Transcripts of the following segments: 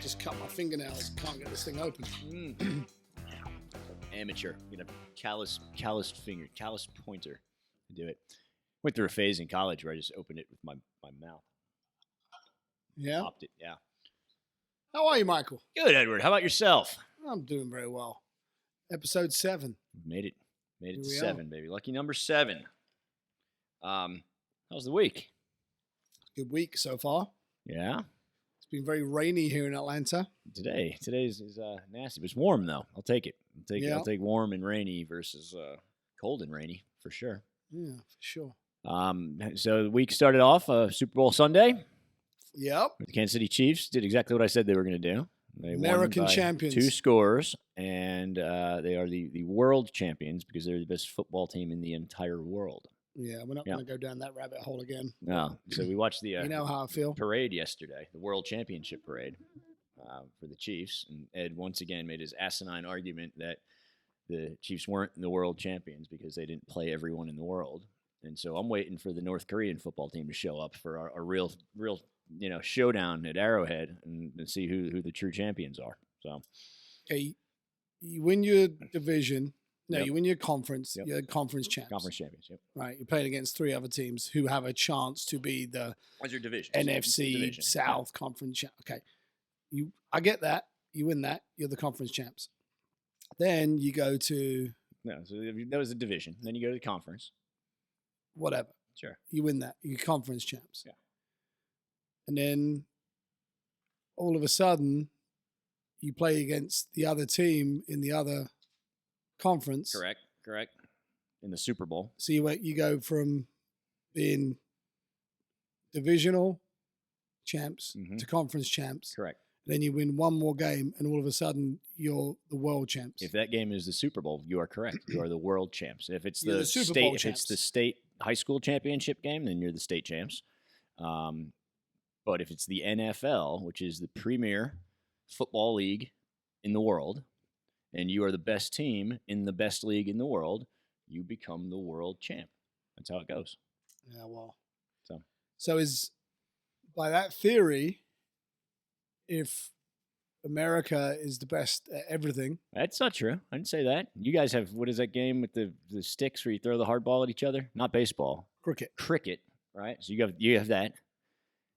just cut my fingernails. Can't get this thing open. Amateur. You know, calloused finger, calloused pointer to do it. Went through a phase in college where I just opened it with my mouth. Yeah. Popped it, yeah. How are you, Michael? Good, Edward. How about yourself? I'm doing very well. Episode 7. Made it Here to we 7, baby. Lucky number 7. How's the week? Good week so far. Yeah. It's been very rainy here in Atlanta. Today's is nasty, but it's warm though. I'll take it. I'll take warm and rainy versus cold and rainy for sure. Yeah, for sure. So the week started off Super Bowl Sunday. Yep. The Kansas City Chiefs did exactly what I said they were going to do. They American won by champions. 2 scores, and they are the world champions because they're the best football team in the entire world. Yeah, we're not going to go down that rabbit hole again. No. So we watched the you know how I feel. parade yesterday, the World Championship parade for the Chiefs. And Ed once again made his asinine argument that the Chiefs weren't the world champions because they didn't play everyone in the world. And so I'm waiting for the North Korean football team to show up for a real showdown at Arrowhead and see who the true champions are. So, okay, you win your division. No, Yep. you win your conference. Yep. You're conference champs. Conference champions, yep. Right. You're playing against 3 other teams who have a chance to be the What's your division? NFC Division. South Conference champ. Okay. I get that. You win that. You're the conference champs. Then you go to No, so that was the division. Then you go to the conference. whatever. Sure. You win that. You're conference champs. Yeah. And then all of a sudden, you play against the other team in the other conference. Correct. In the Super Bowl. So you go from being divisional champs to conference champs. Correct. Then you win one more game, and all of a sudden, you're the world champs. If that game is the Super Bowl, you are correct. You are the world champs. If it's You're the the Super state, Bowl if champs. it's the state high school championship game, then you're the state champs. But if it's the NFL, which is the premier football league in the world, and you are the best team in the best league in the world, you become the world champ. That's how it goes. Yeah, well. So is by that theory, if America is the best at everything. That's not true. I didn't say that. You guys have, what is that game with the sticks where you throw the hard ball at each other? Not baseball. Cricket, right? So you have that.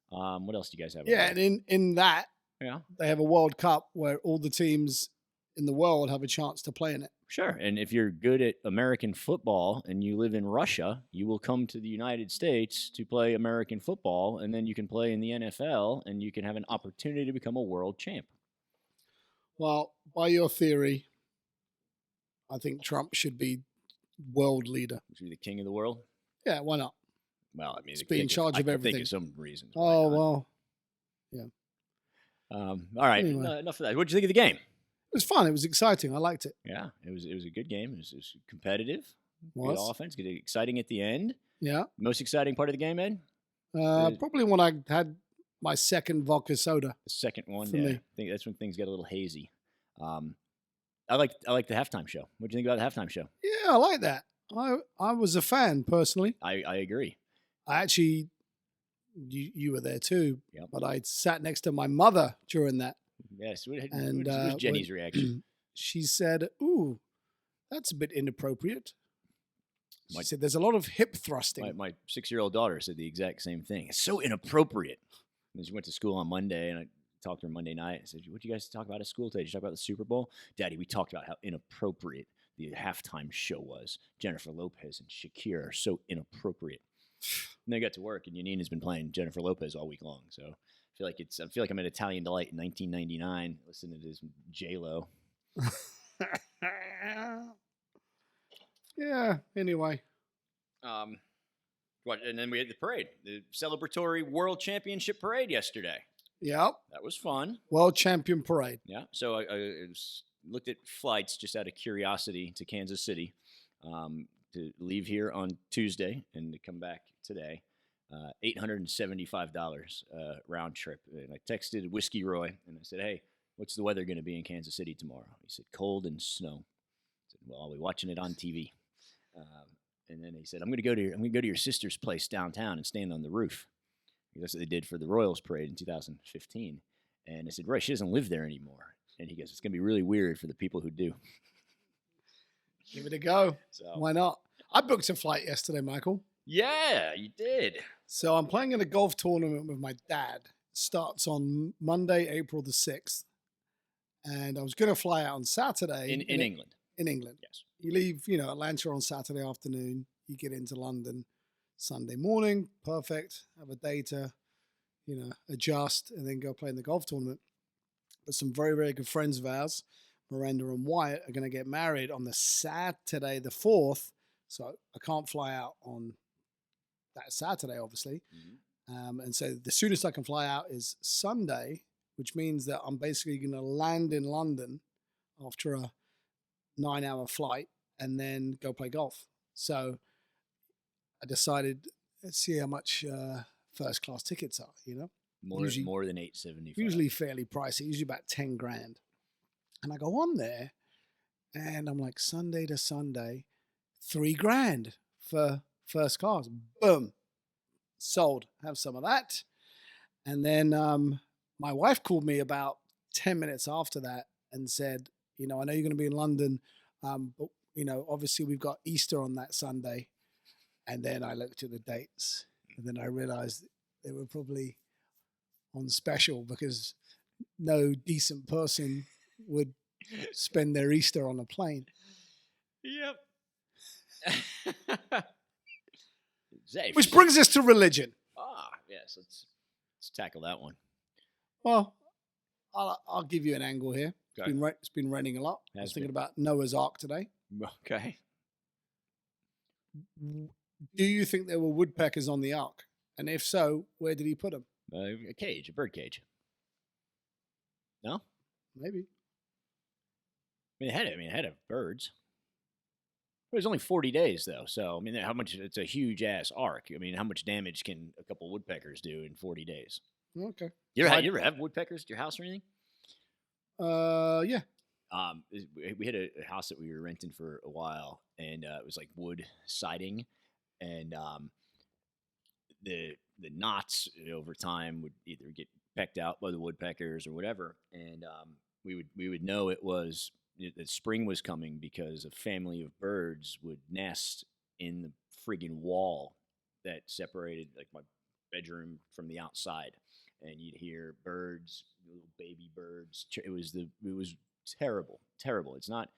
What else do you guys have? Yeah, and in that, yeah, they have a World Cup where all the teams in the world have a chance to play in it. Sure. And if you're good at American football and you live in Russia, you will come to the United States to play American football, and then you can play in the NFL, and you can have an opportunity to become a world champ. Well, by your theory, I think Trump should be world leader. Should be the king of the world? Yeah, why not? Well, I mean, Just be in charge of I everything. think of some reasons. Oh, well, yeah. All right, Anyway. enough of that. What did you think of the game? It was fun. It was exciting. I liked it. Yeah, it was a good game. It was competitive. Was. Good offense. Good, exciting at the end. Yeah. Most exciting part of the game, Ed? Probably when I had my second vodka soda. The second one. For Yeah, me. I think that's when things get a little hazy. I like the halftime show. What do you think about the halftime show? Yeah, I like that. I was a fan personally. I agree. I actually, you were there too, Yep. but I sat next to my mother during that. Yes. What And, was Jenny's reaction? She said, "Ooh, that's a bit inappropriate." She My- said, "There's a lot of hip thrusting." My 6-year-old daughter said the exact same thing. It's so inappropriate. And she went to school on Monday, and I talked to her Monday night. I said, "What did you guys talk about at school today? Did you talk about the Super Bowl?" "Daddy, we talked about how inappropriate the halftime show was. Jennifer Lopez and Shakira are so inappropriate." And then I got to work, and Yanine has been playing Jennifer Lopez all week long. So I feel like I'm at Italian Delight in 1999, listening to this J-Lo. Yeah. Anyway, And then we had the parade, the celebratory World Championship parade yesterday. yep. That was fun. World Champion Parade. Yeah. So I looked at flights just out of curiosity to Kansas City to leave here on Tuesday and to come back today. $875 round trip. And I texted Whiskey Roy and I said, "Hey, what's the weather going to be in Kansas City tomorrow?" He said, "Cold and snow." I said, "Well, I'll be watching it on TV." And then he said, I'm going to go to your sister's place downtown and stand on the roof." That's what they did for the Royals parade in 2015. And I said, right, she doesn't live there anymore. And he goes, it's going to be really weird for the people who do. Give it a go. So Why not? I booked a flight yesterday, Michael. yeah, you did. So I'm playing in a golf tournament with my dad. Starts on Monday, April the 6th. And I was going to fly out on Saturday. In England. In England. Yes. You leave, Atlanta on Saturday afternoon. You get into London Sunday morning. Perfect. Have a day to, adjust and then go play in the golf tournament. But some very, very good friends of ours, Miranda and Wyatt, are going to get married on the Saturday, the 4th. So I can't fly out on that Saturday, obviously. Mm-hmm. And so the soonest I can fly out is Sunday, which means that I'm basically going to land in London after a 9-hour flight and then go play golf. So I decided, let's see how much first class tickets are, More than $875. Usually fairly pricey, usually about 10 grand. And I go on there and I'm like, Sunday to Sunday, 3 grand for first class. Boom. Sold. Have some of that. And then my wife called me about 10 minutes after that and said, I know you're going to be in London, but, obviously we've got Easter on that Sunday. And then I looked at the dates and then I realized they were probably on special because no decent person would spend their Easter on a plane. Yep. Which brings us to religion. Yes. Let's tackle that one. Well, I'll give you an angle here. Okay. It's been raining a lot. I was thinking been. about Noah's Ark today. Okay. Do you think there were woodpeckers on the Ark? And if so, where did he put them? A cage, a bird cage. No? Maybe. It had birds. It was only 40 days, though. So, how much? It's a huge-ass ark. How much damage can a couple woodpeckers do in 40 days? Okay. You ever have woodpeckers at your house or anything? Yeah. We had a house that we were renting for a while, and it was like wood siding, and the knots over time would either get pecked out by the woodpeckers or whatever, and we would know that spring was coming because a family of birds would nest in the friggin' wall that separated like my bedroom from the outside, and you'd hear birds, little baby birds. It was terrible. It's not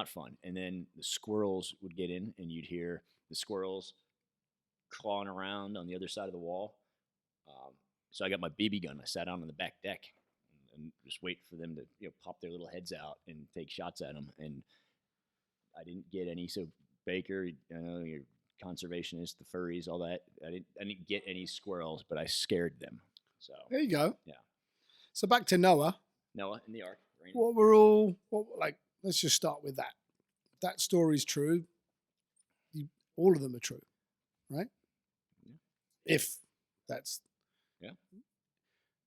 fun. And then the squirrels would get in, and you'd hear the squirrels clawing around on the other side of the wall. So I got my BB gun. I sat down on the back deck and just wait for them to pop their little heads out and take shots at them. And I didn't get any. So Baker, your conservationist, the furries, all that. I didn't get any squirrels, but I scared them. So there you go. Yeah. So back to Noah in the ark. Let's just start with that. If that story's true, all of them are true, right? Yeah. If that's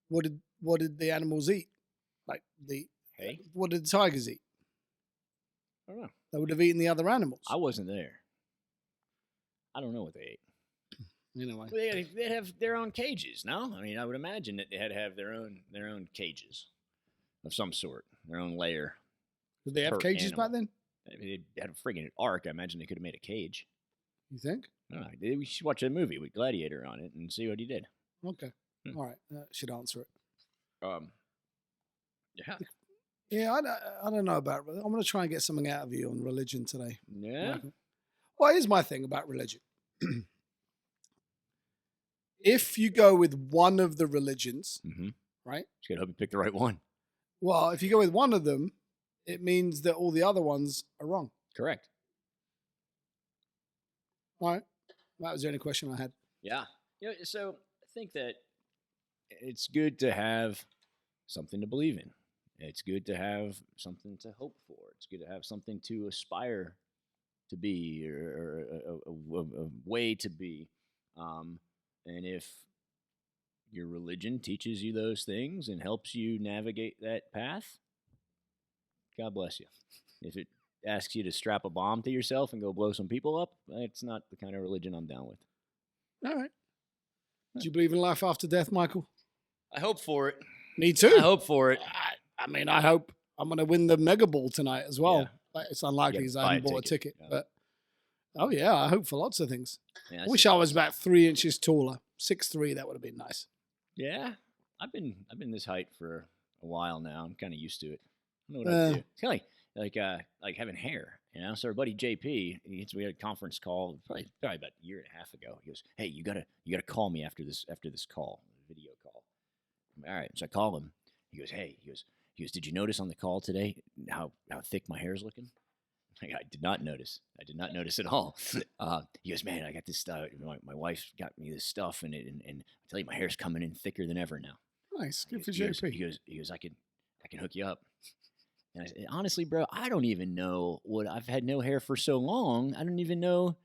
What did the animals eat? Like hay? What did the tigers eat? I don't know. They would have eaten the other animals. I wasn't there. I don't know what they ate. Anyway, they'd have their own cages. No, I would imagine that they had to have their own cages of some sort, their own lair. Did they have cages back then? They had a friggin' ark. I imagine they could have made a cage. You think? I don't know. We should watch a movie with Gladiator on it and see what he did. Okay. All right. That should answer it. Yeah. Yeah, I don't know about religion. I'm going to try and get something out of you on religion today. Yeah. Well, here's my thing about religion. If you go with one of the religions, right? You got to hope you pick the right one. Well, if you go with one of them, it means that all the other ones are wrong. Correct. All right. That was the only question I had. Yeah. So I think that it's good to have something to believe in. It's good to have something to hope for. It's good to have something to aspire to be or a way to be. And if your religion teaches you those things and helps you navigate that path, God bless you. If it asks you to strap a bomb to yourself and go blow some people up, it's not the kind of religion I'm down with. All right. Do you believe in life after death, Michael? I hope for it. Me too. I hope for it. I mean, I hope I'm going to win the Mega Ball tonight as well. Yeah. But it's unlikely because I buy haven't a bought a ticket. Yeah. But oh yeah, I hope for lots of things. Yeah, I wish I was about 3 inches taller, 6'3". That would have been nice. Yeah, I've been this height for a while now. I'm kind of used to it. I don't know what I do. It's kind of like having hair, you know. So our buddy JP, we had a conference call probably about a year and a half ago. He goes, "Hey, you gotta call me after this call, video call." All right, so I call him. He goes, "Hey," he goes, "Did you notice on the call today how thick my hair is looking?" I did not notice. I did not notice at all. He goes, "Man, I got this stuff. My wife got me this stuff, and I tell you, my hair's coming in thicker than ever now." Nice, good for JP. He goes, I can hook you up. And I said, honestly, bro, I don't even know what I've had no hair for so long. I don't even know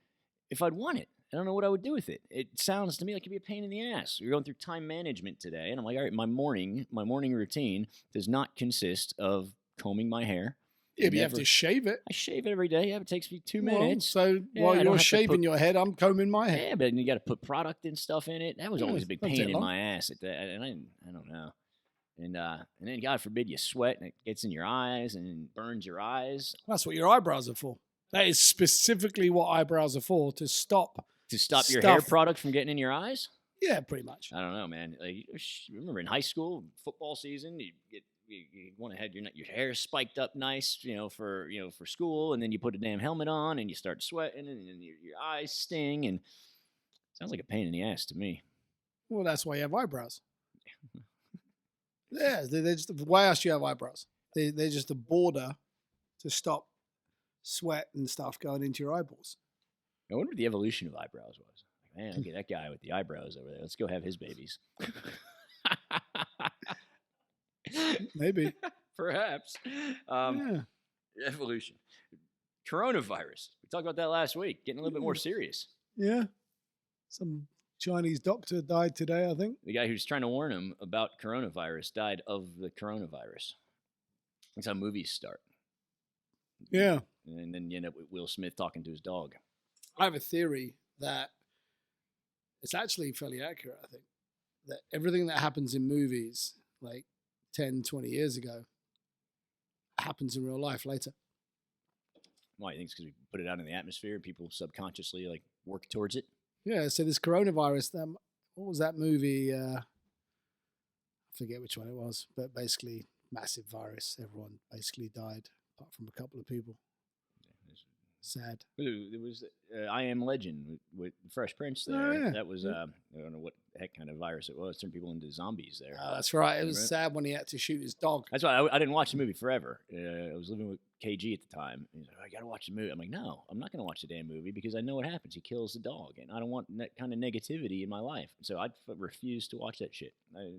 if I'd want it. I don't know what I would do with it. It sounds to me like it'd be a pain in the ass. You're going through time management today, and I'm like, all right, my morning routine does not consist of combing my hair. Yeah, but you have to shave it. I shave it every day. Yeah, it takes me 2 minutes. So while you're shaving your head, I'm combing my hair. Yeah, but you got to put product and stuff in it. That was always a big pain in my ass. And I don't know. And then God forbid you sweat and it gets in your eyes and burns your eyes. That's what your eyebrows are for. That is specifically what eyebrows are for, to stop your hair product from getting in your eyes. Yeah, pretty much. I don't know, man. Like, remember in high school, football season, you want to have your hair spiked up nice, for school, and then you put a damn helmet on and you start sweating and your eyes sting, and sounds like a pain in the ass to me. Well, that's why you have eyebrows. Yeah, they're just, why else do you have eyebrows? They're just a border to stop sweat and stuff going into your eyeballs. I wonder what the evolution of eyebrows was. Like, man, look at that guy with the eyebrows over there. Let's go have his babies. Maybe. Perhaps. Evolution. Coronavirus. We talked about that last week. Getting a little bit more serious. Yeah. Some Chinese doctor died today, I think. The guy who's trying to warn him about coronavirus died of the coronavirus. That's how movies start. Yeah. And then you end up with Will Smith talking to his dog. I have a theory that it's actually fairly accurate, I think. That everything that happens in movies, like 10, 20 years ago, happens in real life later. Why? You think it's because we put it out in the atmosphere and people subconsciously work towards it? Yeah, so this coronavirus, what was that movie? I forget which one it was, but basically massive virus. Everyone basically died, apart from a couple of people. Sad. It was I Am Legend with Fresh Prince there. Oh, yeah. That was, I don't know what the heck kind of virus it was. Turned people into zombies there. Oh, that's right. It was sad when he had to shoot his dog. That's why I didn't watch the movie forever. I was living with KG at the time. He's like, I got to watch the movie. I'm like, no, I'm not going to watch the damn movie because I know what happens. He kills the dog, and I don't want that kind of negativity in my life. So I refuse to watch that shit. I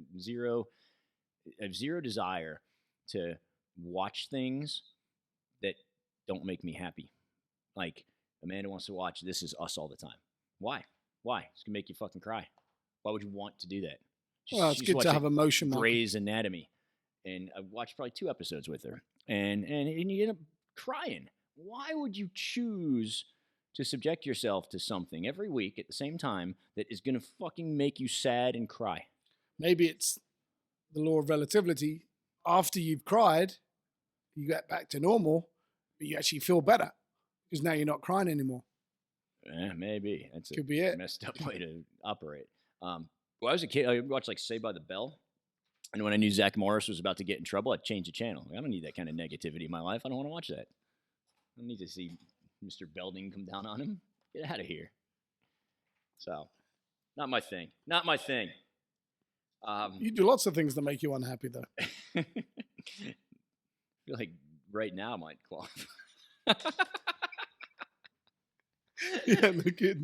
have zero desire to watch things that don't make me happy. Like, Amanda wants to watch This Is Us all the time. Why? It's going to make you fucking cry. Why would you want to do that? Well, it's good to have emotion. Grey's Anatomy. And I watched probably 2 episodes with her. And you end up crying. Why would you choose to subject yourself to something every week at the same time that is going to fucking make you sad and cry? Maybe it's the law of relativity. After you've cried, you get back to normal, but you actually feel better. Because now you're not crying anymore. Yeah, maybe. Could be it. Messed up way to operate. When I was a kid, I watched Saved by the Bell. And when I knew Zach Morris was about to get in trouble, I'd change the channel. I don't need that kind of negativity in my life. I don't want to watch that. I don't need to see Mr. Belding come down on him. Get out of here. So, not my thing. Not my thing. You do lots of things that make you unhappy, though. I feel like right now I might cough. Yeah, no kidding.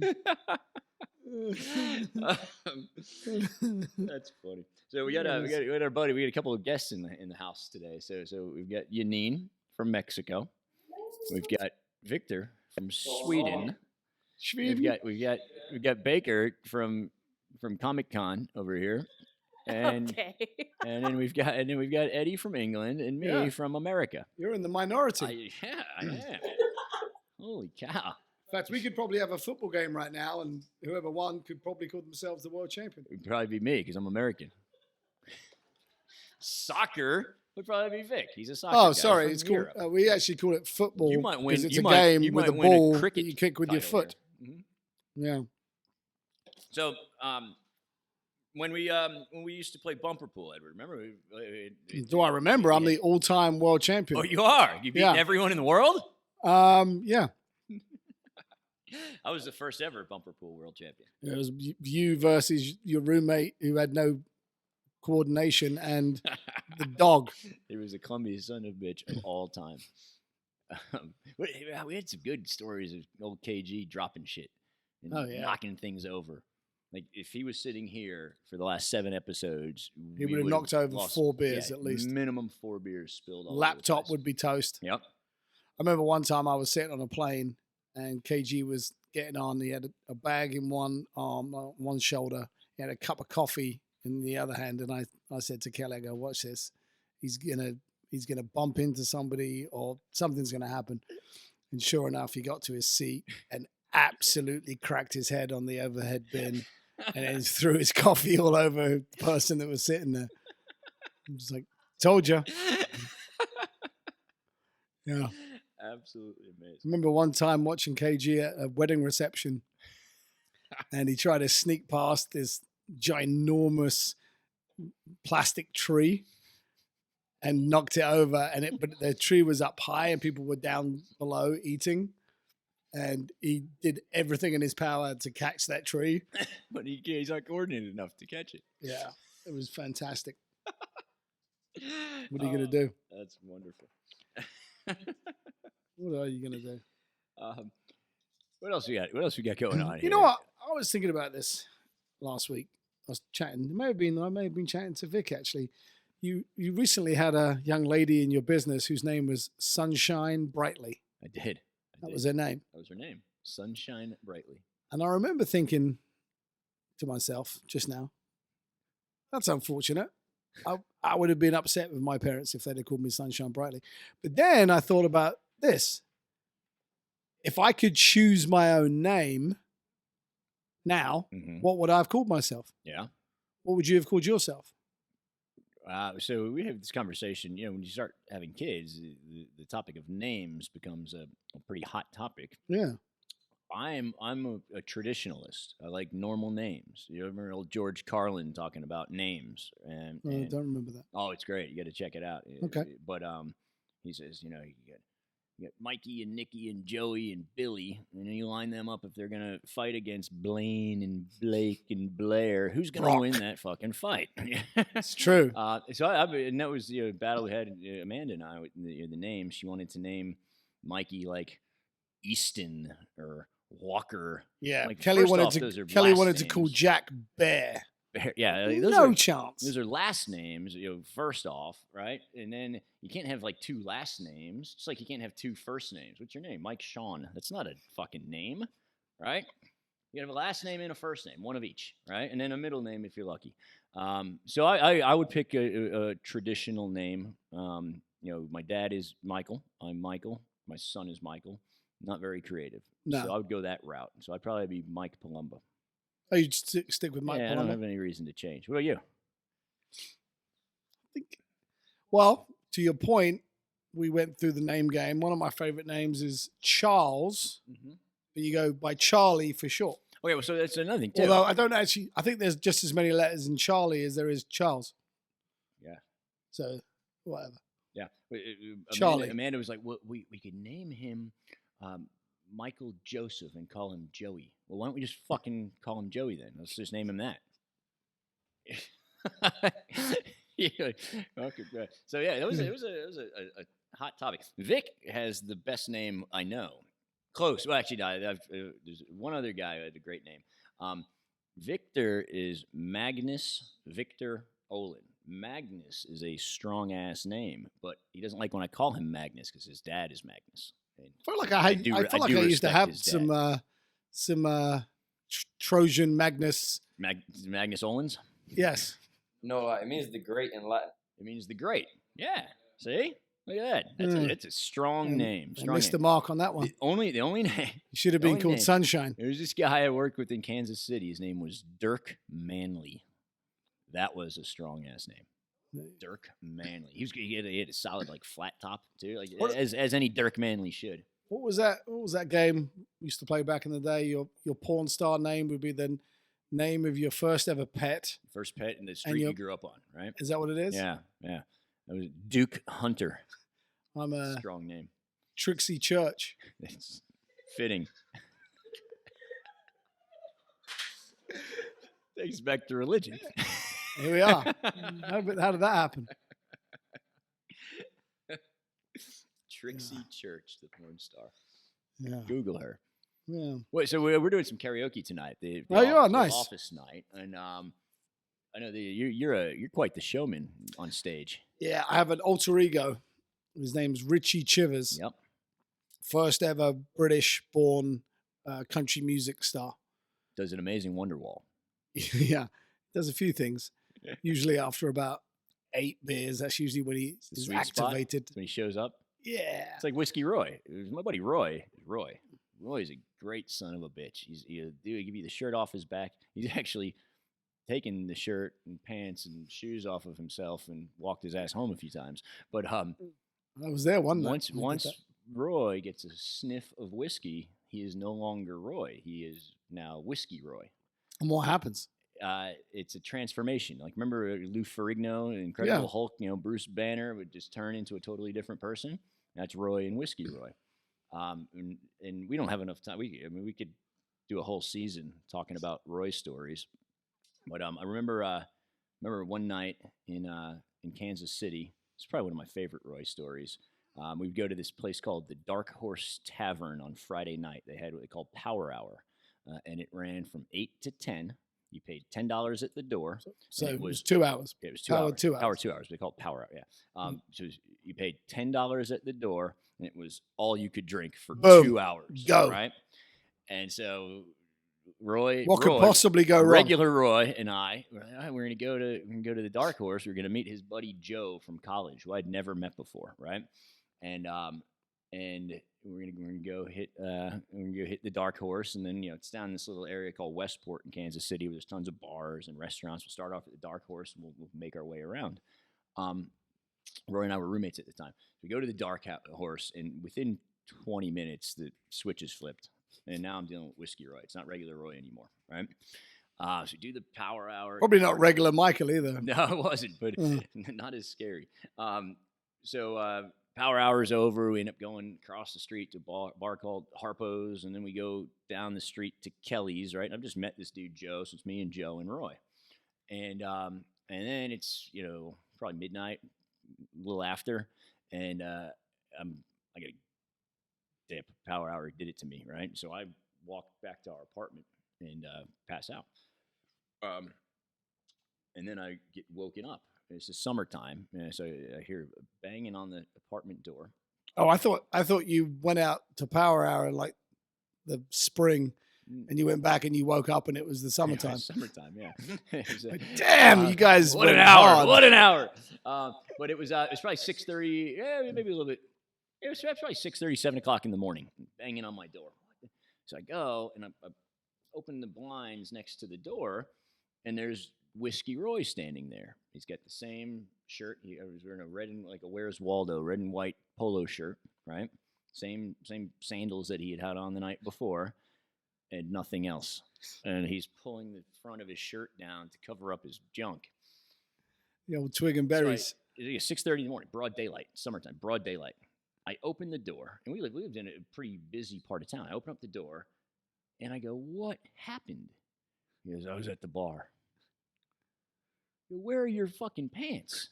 That's funny. So we got our buddy. We got a couple of guests in the house today. So we've got Yanine from Mexico. We've got Victor from Sweden. We've got Baker from Comic Con over here. And okay. and then we've got Eddie from England and me from America. You're in the minority. I am. Holy cow. In fact, we could probably have a football game right now, and whoever won could probably call themselves the world champion. It would probably be me because I'm American. Soccer would probably be Vic. He's a soccer Oh, guy sorry. from It's called. Europe. We actually call it football. You might win. Because it's you a might, game you with might a win ball cricket that you kick with your title foot. here. Yeah. So, when we used to play bumper pool, Edward, remember? Do I remember? I'm the all-time world champion. Oh, you are. You beat everyone in the world. Yeah. I was the first ever bumper pool world champion. It was you versus your roommate who had no coordination and the dog. He was the clumsiest son of a bitch of all time. We had some good stories of old KG dropping shit and knocking things over. Like, if he was sitting here for the last 7 episodes, he would have knocked over 4 beers at least. Minimum 4 beers spilled all Laptop over the would be toast. Yep. I remember one time I was sitting on a plane and KG was getting on. He had a bag in one arm, one shoulder. He had a cup of coffee in the other hand. And I said to Kelly, I go, watch this. He's gonna bump into somebody or something's gonna happen. And sure enough, he got to his seat and absolutely cracked his head on the overhead bin and then threw his coffee all over the person that was sitting there. I was like, told you. Yeah. Absolutely amazing. I remember one time watching KG at a wedding reception and he tried to sneak past this ginormous plastic tree and knocked it over. But the tree was up high and people were down below eating. And he did everything in his power to catch that tree. But he's not coordinated enough to catch it. Yeah, it was fantastic. What are you going to do? That's wonderful. What are you going to do? What else we got? What else we got going on here? You know what? I was thinking about this last week. I was chatting. I may have been chatting to Vic, actually. You recently had a young lady in your business whose name was Sunshine Brightly. I did. That was her name. That was her name. Sunshine Brightly. And I remember thinking to myself just now, that's unfortunate. I would have been upset with my parents if they'd have called me Sunshine Brightly. But then I thought about this. If I could choose my own name now, what would I have called myself? Yeah. What would you have called yourself? So we have this conversation, when you start having kids, the topic of names becomes a pretty hot topic. Yeah. I'm a traditionalist. I like normal names. You remember old George Carlin talking about names? And I don't remember that. Oh, it's great. You got to check it out. Okay. But he says, you got Mikey and Nicky and Joey and Billy, and then you line them up if they're going to fight against Blaine and Blake and Blair. Who's going to win that fucking fight? It's true. And that was the battle we had, Amanda and I, with the name. She wanted to name Mikey like Easton or Walker. Yeah, like, Kelly wanted to call Jack Bear. Yeah, no chance. Those are last names, first off, right? And then you can't have like 2 last names. Just like you can't have 2 first names. What's your name? Mike Sean. That's not a fucking name, right? You have a last name and a first name, one of each, right? And then a middle name if you're lucky. So I would pick a traditional name. My dad is Michael. I'm Michael. My son is Michael. Not very creative. No. So I would go that route. So I'd probably be Mike Palumbo. Oh, you'd stick with Mike Palumbo? I don't have any reason to change. What about you? Well, to your point, we went through the name game. One of my favorite names is Charles. But you go by Charlie for short. Okay, well, so that's another thing, too. Although I think there's just as many letters in Charlie as there is Charles. Yeah. So, whatever. Yeah. Charlie. Amanda was like, well, we could name him Michael Joseph and call him Joey. Well, why don't we just fucking call him Joey then? Let's just name him that. Okay, so yeah, it was a hot topic. Vic has the best name I know. Close. Well, actually, no, there's one other guy who had a great name. Victor is Magnus Victor Olin. Magnus is a strong ass name, but he doesn't like when I call him Magnus because his dad is Magnus. I feel like I used to have some Trojan Magnus. Magnus Olins? Yes. No, it means the great in Latin. It means the great. Yeah. See? Look at that. It's a strong name. I missed the mark on that one. The only name. He should have been called Sunshine. There was this guy I worked with in Kansas City. His name was Dirk Manley. That was a strong ass name. Dirk Manley. He had a solid like flat top too, like What- as any Dirk Manley should. What was that? What was that game we used to play back in the day? Your porn star name would be the name of your first ever pet. First pet in the street you grew up on, right? Is that what it is? Yeah. That was Duke Hunter. I'm a Strong name. Trixie Church. It's fitting. Takes us back to religion. Here we are. How did that happen? Trixie Church, the porn star. Yeah. Google her. Yeah. Wait, so we're doing some karaoke tonight. The Oh, you are? the Nice. Office night, and I know you're quite the showman on stage. Yeah, I have an alter ego. His name's Richie Chivers. Yep. First ever British-born country music star. Does an amazing Wonderwall. Yeah, does a few things. Usually after about 8 beers, that's usually when he It's the is sweet spot. activated. When he shows up. Yeah. It's like Whiskey Roy. It was my buddy Roy. Roy's a great son of a bitch. He'll give you the shirt off his back. He's actually taken the shirt and pants and shoes off of himself and walked his ass home a few times. But I was there one night. once Roy gets a sniff of whiskey, he is no longer Roy. He is now Whiskey Roy. And what happens? It's a transformation. Like, remember Lou Ferrigno, Incredible Hulk? Bruce Banner would just turn into a totally different person. That's Roy and Whiskey Roy. And we don't have enough time. We could do a whole season talking about Roy stories. But I remember one night in Kansas City. It's probably one of my favorite Roy stories. We'd go to this place called the Dark Horse Tavern on Friday night. They had what they called Power Hour, and it ran from 8 to 10. You paid $10 at the door. So it was 2 hours. It was 2 Power hours. 2 hours. Power 2 hours. They call it Power Hour. Yeah. So you paid $10 at the door, and it was all you could drink for Boom. 2 hours. Go. Right. And so Roy, What could possibly go wrong? regular Roy, and I, we're gonna go to the Dark Horse. We're gonna meet his buddy Joe from college, who I'd never met before. Right. And we're gonna go hit the Dark Horse, and then it's down in this little area called Westport in Kansas City, where there's tons of bars and restaurants. We'll start off at the Dark Horse, and we'll make our way around. Roy and I were roommates at the time. We go to the Dark Horse, and within 20 minutes, the switch is flipped, and now I'm dealing with Whiskey Roy. It's not regular Roy anymore, right? So we do the Power Hour. Probably not regular Michael either. No, it wasn't, but not as scary. So Power Hour's over. We end up going across the street to a bar called Harpo's, and then we go down the street to Kelly's, right? And I've just met this dude, Joe, so it's me and Joe and Roy. And then it's, probably midnight, a little after, and I got a damn Power Hour did it to me, right? So I walk back to our apartment and pass out. And then I get woken up. It's the summertime, and so I hear banging on the apartment door. Oh, I thought you went out to Power Hour like the spring, and you went back and you woke up and it was the summertime. Yeah, summertime, yeah. It was, Damn, you guys! What an went hour! hard. What an hour! But it was probably 6:30. Yeah, maybe a little bit. It was probably 6:30, 7 o'clock in the morning, banging on my door. So I go and I open the blinds next to the door, and there's Whiskey Roy standing there. He's got the same shirt. He was wearing a red and like a Where's Waldo red and white polo shirt, right? Same sandals that he had on the night before, and nothing else. And he's pulling the front of his shirt down to cover up his junk. The old twig and berries. So it's 6:30 in the morning, broad daylight, summertime, broad daylight. I open the door, and we lived in a pretty busy part of town. I open up the door, and I go, "What happened?" He goes, "I was at the bar." I go, "Where are your fucking pants?"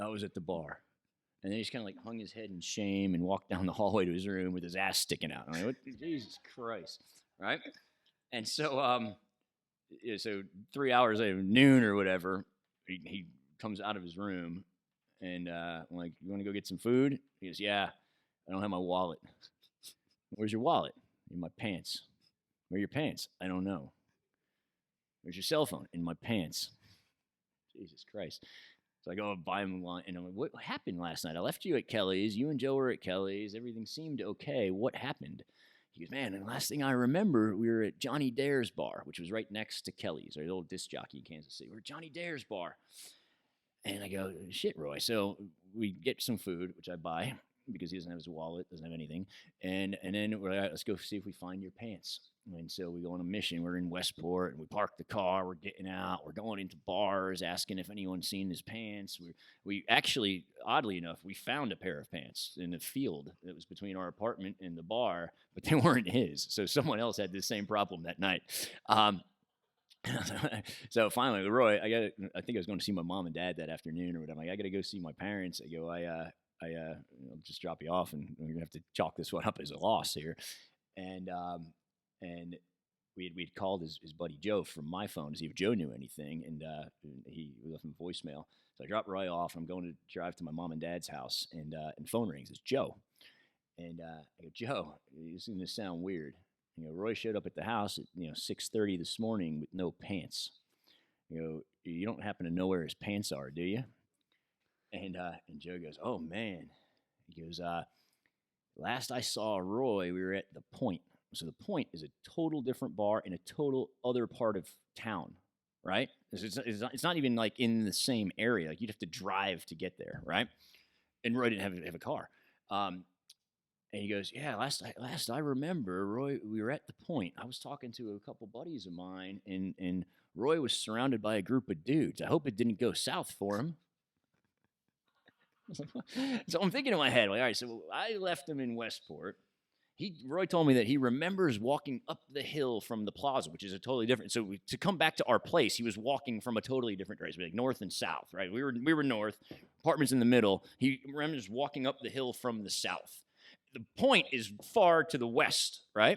"I was at the bar." And then he just kind of like hung his head in shame and walked down the hallway to his room with his ass sticking out. I'm like, what? Jesus Christ, right? And so, so 3 hours later, noon or whatever, he comes out of his room, and I'm like, "You want to go get some food?" He goes, "Yeah, I don't have my wallet." "Where's your wallet?" "In my pants." "Where are your pants?" "I don't know." "Where's your cell phone?" "In my pants." Jesus Christ. So I go and buy him lunch, and I'm like, "What happened last night? I left you at Kelly's. You and Joe were at Kelly's. Everything seemed okay. What happened?" He goes, "Man, and the last thing I remember, we were at Johnny Dare's bar, which was right next to Kelly's, our old disc jockey in Kansas City. We were at Johnny Dare's bar. And I go, shit, Roy. So we get some food, which I buy because he doesn't have his wallet, doesn't have anything. And then we're like, all right, let's go see if we find your pants. And so we go on a mission. We're in Westport, and we park the car. We're getting out. We're going into bars, asking if anyone's seen his pants. We actually, oddly enough, we found a pair of pants in a field that was between our apartment and the bar, but they weren't his. So someone else had the same problem that night. So finally, Roy, I think I was going to see my mom and dad that afternoon or whatever. I got to go see my parents. I go, I'll just drop you off, and we're gonna have to chalk this one up as a loss here. And we'd called his buddy Joe from my phone to see if Joe knew anything, and we left him a voicemail. So I dropped Roy off. I'm going to drive to my mom and dad's house, and phone rings. It's Joe, and I go, Joe, this is gonna sound weird. Roy showed up at the house at 6:30 this morning with no pants. You don't happen to know where his pants are, do you? And Joe goes, oh man. He goes, last I saw Roy, we were at the Point. So the Point is a total different bar in a total other part of town, right? It's not even like in the same area. Like you'd have to drive to get there, right? And Roy didn't have a car. And he goes, yeah, last I remember, Roy, we were at the Point. I was talking to a couple buddies of mine, and Roy was surrounded by a group of dudes. I hope it didn't go south for him. So I'm thinking in my head, like, all right, so I left him in Westport. Roy told me that he remembers walking up the hill from the plaza, which is a totally different. So to come back to our place, he was walking from a totally different direction, like north and south, right? We were north, apartments in the middle. He remembers walking up the hill from the south. The Point is far to the west, right?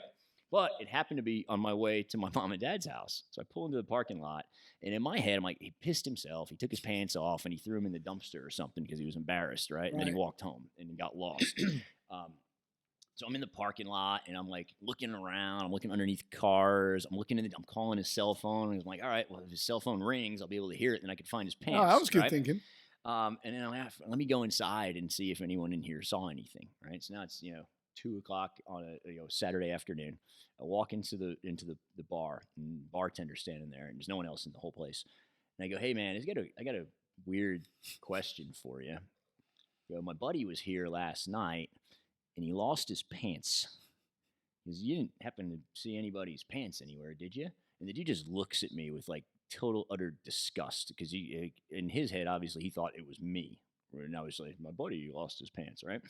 But it happened to be on my way to my mom and dad's house. So I pull into the parking lot, and in my head, I'm like, he pissed himself. He took his pants off, and he threw them in the dumpster or something because he was embarrassed, right? And then he walked home, and he got lost. So I'm in the parking lot, and I'm like looking around. I'm looking underneath cars. I'm calling his cell phone, and I'm like, all right, well, if his cell phone rings, I'll be able to hear it, and I can find his pants. Oh, that was good right? thinking. And then I'm like, let me go inside and see if anyone in here saw anything, right? So now it's 2:00 on a Saturday afternoon. I walk into the bar, and the bartender's standing there, and there's no one else in the whole place. And I go, hey man, I got a weird question for you. My buddy was here last night, and he lost his pants. Because you didn't happen to see anybody's pants anywhere, did you? And the dude just looks at me with like total utter disgust, because he, in his head, obviously he thought it was me. And I was like, my buddy lost his pants, right?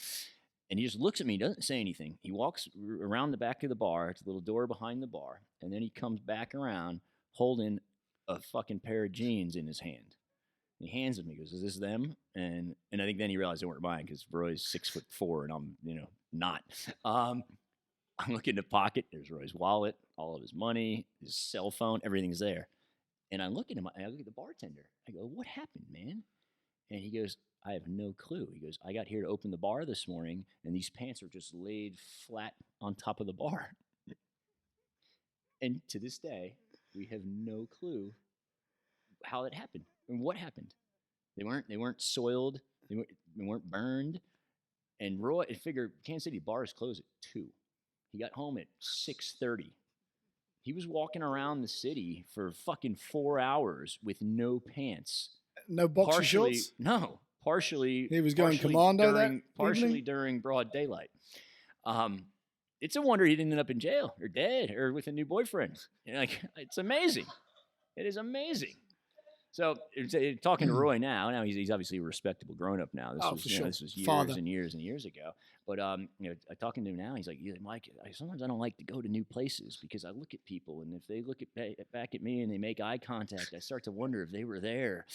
And he just looks at me, doesn't say anything. He walks around the back of the bar, to the little door behind the bar, and then he comes back around holding a fucking pair of jeans in his hand. And he hands them. He goes, is this them? And I think then he realized they weren't mine, because Roy's 6'4", and I'm, not. I'm looking in the pocket. There's Roy's wallet, all of his money, his cell phone, everything's there. And I look at him, I look at the bartender. I go, what happened, man? And he goes, I have no clue. He goes, I got here to open the bar this morning, and these pants are just laid flat on top of the bar. And to this day, we have no clue how it happened and what happened. They weren't soiled. They weren't burned. And Roy, I figured Kansas City bars close at 2. He got home at 6:30. He was walking around the city for fucking 4 hours with no pants. No boxer shorts? No. Partially. He was going commando partially during broad daylight. It's a wonder he didn't end up in jail or dead or with a new boyfriend. It's amazing. It is amazing. So talking to Roy now he's obviously a respectable grown-up now. This was years and years and years ago. But talking to him now, he's like, Mike, sometimes I don't like to go to new places because I look at people, and if they look back at me and they make eye contact, I start to wonder if they were there.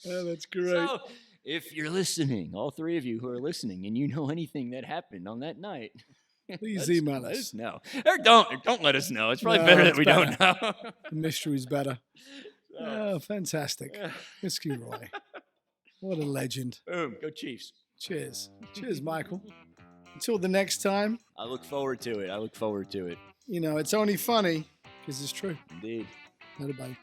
Oh, that's great. So, if you're listening, all three of you who are listening, and you know anything that happened on that night, please email us. Let us know. Or don't let us know. It's probably better that we don't know. The mystery's better. Oh, fantastic. Whiskey Roy. What a legend. Boom. Go Chiefs. Cheers. Cheers, Michael. Until the next time. I look forward to it. It's only funny because it's true. Indeed. Not a bite.